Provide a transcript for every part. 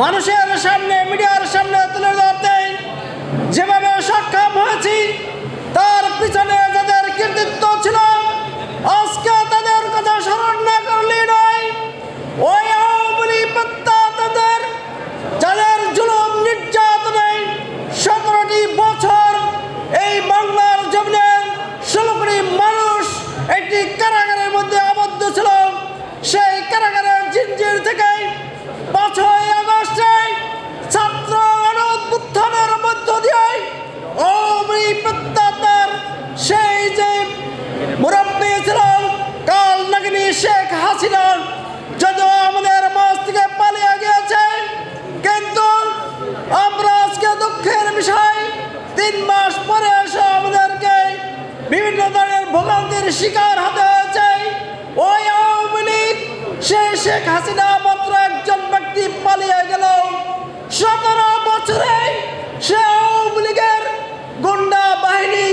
মানুষের সামনে, মিডিয়ার সামনে তুলে ধরতে যেভাবে সক্ষম হয়েছি, তার পিছনে যাদের কৃতিত্ব ছিল, আজকে তাদের কথা স্মরণ না করলেই নয়। ওই আওয়ামী লীগ তাদের যাদের জুলুম নির্যাতনে 17টি বছর এই বাংলার জমিনে 16 কোটি মানুষ একটি কারাগারের মধ্যে আবদ্ধ ছিল, সেই কারাগারের জিঞ্জির থেকে 5ই আগস্টে ছাত্র গণ-অভ্যুত্থানের মধ্য দিয়ে আওয়ামী লীগ তার সেই যে মুরব্বী ছিল কাল নাগিনী শেখ হাসিনা, যদিও আমাদের মাঝ থেকে পালিয়ে গিয়েছে, কিন্তু আমরা আজকে দুঃখের বিষয় 3 মাস পরে এসে আমাদেরকে বিভিন্ন ধরনের ভোগান্তির শিকার হতে হয়েছে। ওই আওয়ামী লীগ সেই শেখ হাসিনা মাত্র একজন ব্যক্তি পালিয়ে গেল, 17 বছরে সে আওয়ামী লীগের গুন্ডা বাহিনী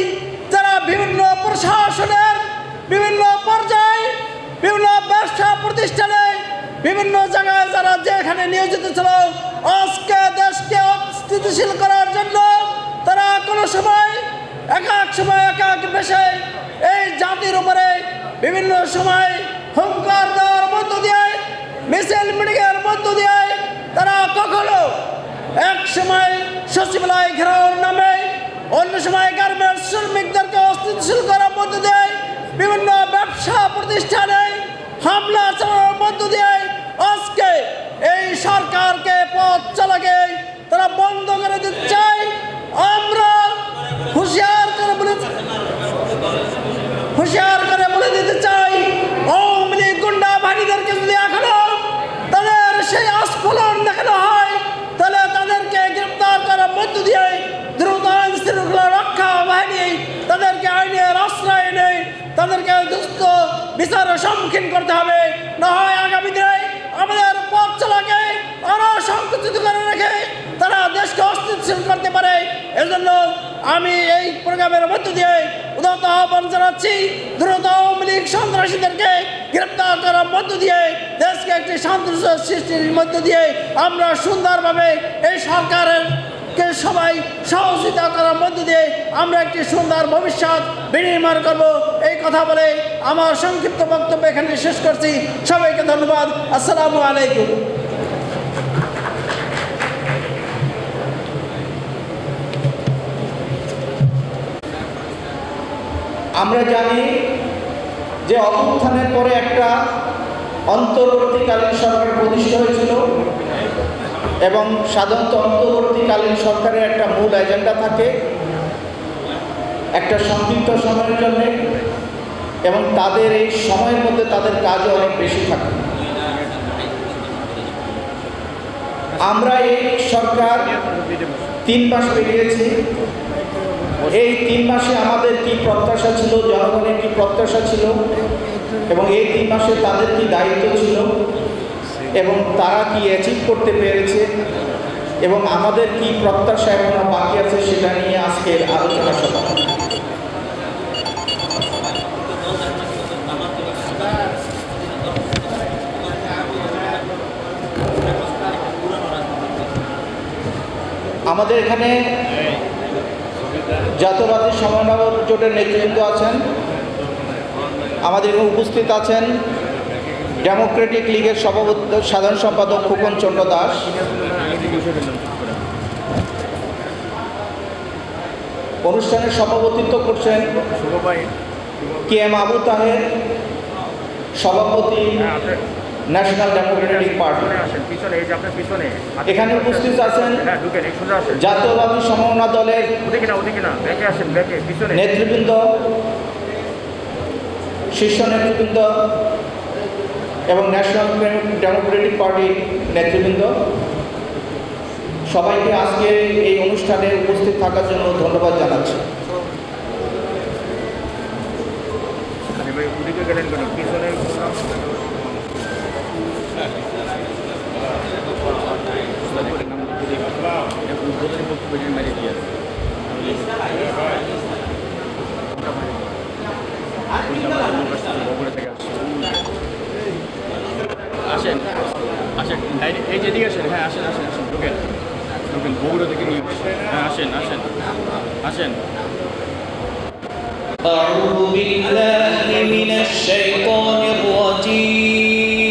যারা বিভিন্ন প্রশাসনের বিভিন্ন পর্যায়ে, বিভিন্ন ব্যবসা প্রতিষ্ঠানে, বিভিন্ন জায়গায় যারা যেখানে নিয়োজিত ছিল, আজকে দেশকে অস্থিতিশীল করার জন্য তারা কোনো সময় এক বেশে এই জাতির উপরে বিভিন্ন সময় হুঙ্কার দেওয়ার মধ্য দিয়ে, মিছিল মিটিংয়ের মধ্য দিয়ে তারা কখনো এক সময় সচিবালয় ঘেরাওর নামে, অন্য সময় গার্মেন্টস শ্রমিকদেরকে অস্থিতিশীল করার মধ্য দিয়ে, বিভিন্ন ব্যবসা প্রতিষ্ঠানে হামলা চালানোর মধ্য দিয়ে আজকে এই সরকারকে পথ চলাকে তারা বন্ধ করে দিতে চায়। আমরা হুঁশিয়ার করে বলে দিতে চাই, আওয়ামী লীগ গুন্ডা বাহিনীদেরকে যদি এখনো তাদের সেই আস্ফলন দেখানো হয়, তাহলে তাদেরকে গ্রেপ্তার করার মধ্য দিয়ে দ্রুত আইন শৃঙ্খলা রক্ষা বাহিনী তাদেরকে আইনের আশ্রয় নেই, তাদেরকে দ্রুত বিচারের সম্মুখীন করতে হবে। না হয় আগামী দিনে আমাদের পথ চলাকে আরো সংকুচিত করে রেখে তারা দেশকে অস্থিতিশীল করতে পারে। এজন্য আমি এই প্রোগ্রামের মধ্য দিয়ে উদাত্ত আহ্বান জানাচ্ছি, দ্রুত আওয়ামী লীগ সন্ত্রাসীদেরকে গ্রেপ্তার করার মধ্য দিয়ে দেশকে একটি শান্তি সৃষ্টির মধ্য দিয়ে আমরা সুন্দরভাবে এই সরকারের সবাই সহযোগিতা করার মধ্য দিয়ে আমরা একটি সুন্দর ভবিষ্যৎ বিনির্মাণ করব। এই কথা বলে আমার সংক্ষিপ্ত বক্তব্য এখানে শেষ করছি। সবাইকে ধন্যবাদ। আসসালামু আলাইকুম। আমরা জানি যে অভ্যুত্থানের পরে একটা অন্তর্বর্তীকালীন সরকার প্রতিষ্ঠা হয়েছিল এবং সাধারণত অন্তর্বর্তীকালীন সরকারের একটা মূল এজেন্ডা থাকে একটা সংক্ষিপ্ত সময়ের জন্য, এবং তাদের এই সময়ের মধ্যে তাদের কাজও অনেক বেশি থাকে। আমরা এই সরকার 3 মাস পেরিয়েছি। এই 3 মাসে আমাদের কি প্রত্যাশা ছিল, জনগণের কি প্রত্যাশা ছিল, এবং এই 3 মাসে তাদের কি দায়িত্ব ছিল, এবং তারা কি অ্যাচিভ করতে পেরেছে, এবং আমাদের কি প্রত্যাশা এখনো বাকি আছে, সেটা নিয়ে আজকের আলোচনা সভা। আমাদের এখানে জাতীয়তাবাদী সমন্বয় জোটের নেতৃবৃন্দ আছেন, আমাদের এখানে উপস্থিত আছেন ডেমোক্রেটিক লীগের সাধারণ সম্পাদক খোকন চন্দ্র দাস, অনুষ্ঠানের সভাপতিত্ব করছেন KM আবু তাহের, সভাপতি ন্যাশনাল ডেমোক্রেটিক পার্টি। এখানে উপস্থিত আছেন জাতীয়তাবাদী সমন্বয় দলের নেতৃবৃন্দ, শীর্ষ নেতৃবৃন্দ এবং ন্যাশনাল ডেমোক্রেটিক পার্টির নেতৃবৃন্দ। সবাইকে আজকে এই অনুষ্ঠানে উপস্থিত থাকার জন্য ধন্যবাদ জানাচ্ছি। আসেন আসেন এই যে এদিকে আসেন, হ্যাঁ আসেন আসেন আসেন, ঢুকেন ঢুকেন, বগুড়া থেকে নিয়ে হ্যাঁ আসেন আসেন আসেন। أعوذ بالله من الشيطان الرجيم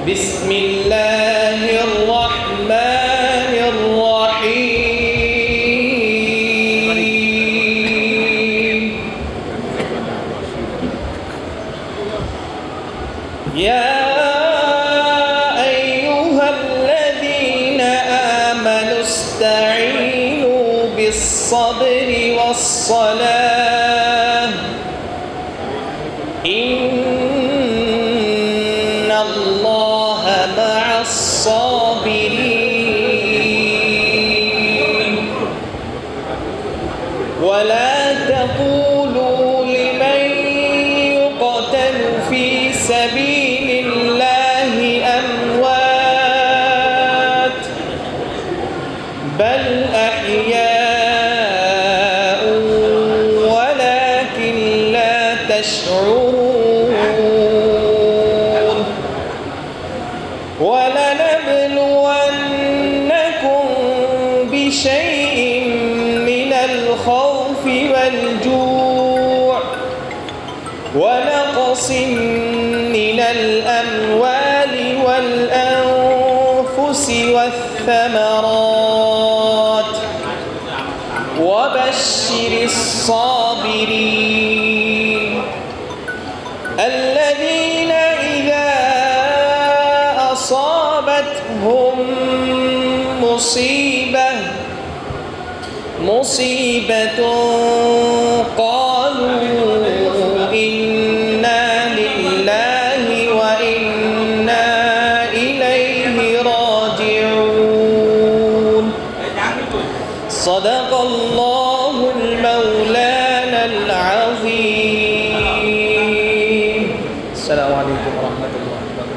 بسم الله الرحمن الرحيم يا أيها الذين آمنوا استعينوا بالصبر والصلاة إن الله مع الصابرين ولا تقولوا لمن يقتل في سبيل الله أموات بل أحياء ولكن لا تشعرون ولنبلونكم بشيء من الخوف والجوع ونقص من الأموال والأنفس والثمرات وبشر الصابرين الذين إذا أصابتهم مصيبة قالوا إنا لله وإنا إليه راجعون صدق الله المولانا العظيم. السلام عليكم ورحمة الله وبركاته.